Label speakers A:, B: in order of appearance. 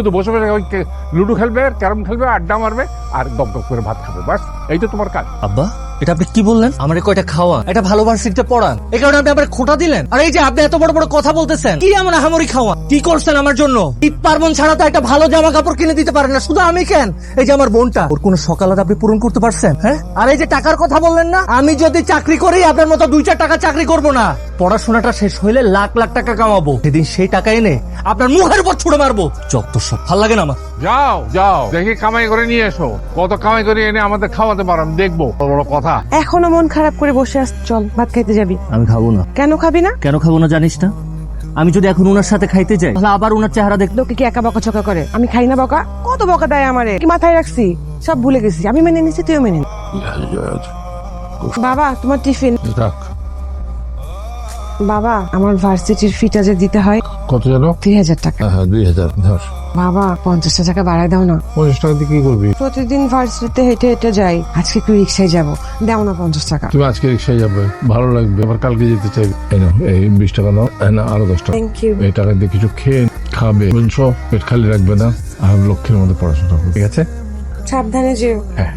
A: শুধু বসে বসে ওই লুডো খেলবে, ক্যারম খেলবে, আড্ডা মারবে আর দম করে ভাত খাবে, বাস এই তো তোমার কাজ।
B: আব্বা, এটা আপনি কি বললেন? আমার কয়টা খাওয়া, এটা ভালো ভার্সিটিতে পড়ান, এই কারণে আপনি আবার খোটা দিলেন? আর এই যে আপনি এত বড় বড় কথা বলতেছেন, কি এমন আহামরি খাওয়া কি করছেন আমার জন্য? ঈদ পার্বণ ছাড়া তো একটা ভালো জামা কাপড় কিনে দিতে পারেন না, শুধু আমি কেন, এই যে আমার বোনটা, ওর কোনো সকালাত আপনি পূরণ করতে পারছেন? হ্যাঁ, আর এই যে টাকার কথা বললেন না, আমি যদি চাকরি করি আপনার মতো 2-4 টাকা চাকরি করব না, পড়াশোনাটা শেষ হইলে লাখ লাখ টাকা কামাবো, সেদিন সেই টাকা এনে আপনার মুখের উপর ছুড়ে মারবো। যত সব ভাল লাগে না আমার।
A: যাও যাও, দেখি কামাই করে নিয়ে এসো, কত কামাই করে এনে আমাদের খাওয়াতে পারো আমি দেখবো। বড় বড় কথা।
C: এখনো মন খারাপ করে বসে আস, চল ভাত খাইতে যাবি।
B: আমি খাবো না।
C: কেন খাবি না?
B: কেন খাবো না জানিস না? আমি যদি এখন ওনার সাথে খাইতে যাই তাহলে আবার ওনার চেহারা দেখলো।
C: লোকে কি একা বকা চকা করে? আমি খাই না বকা? কত বকা দেয় আমারে, কি মাথায় রাখছি? সব ভুলে গেছি, আমি মেনে নিছি, তুইও মেনে নি। বাবা তোমার টিফিন।
A: থাক।
C: বাবা আমার ভার্সিটির ফিটা যে দিতে হয়,
A: কত জানো?
C: 3000 টাকা।
A: হ্যাঁ 2000 ধর।
C: বাবা 50 টাকা বাড়ায় দাও না।
A: 50 টাকা দিয়ে কি করবি?
C: প্রতিদিন ভার্সিটিতে হেঁটে হেঁটে যাই, আজকে একটু রিক্সায় যাবো, দাও না 50 টাকা।
A: তুমি আজকে রিক্সায় যাবে, ভালো লাগবে, আবার কালকে যেতে চাইবে। এই নাও, এই 20 টাকা নাও, এই নাও আরো 10 টাকা।
C: Thank you.
A: এই টাকা দিয়ে কিছু খেয়ে খাবে, বুঝছো? পেট খালি রাখবে না, আর লক্ষ্যের মধ্যে পড়াশোনা করবে, ঠিক আছে?
C: সাবধানে যেও।
A: হ্যাঁ।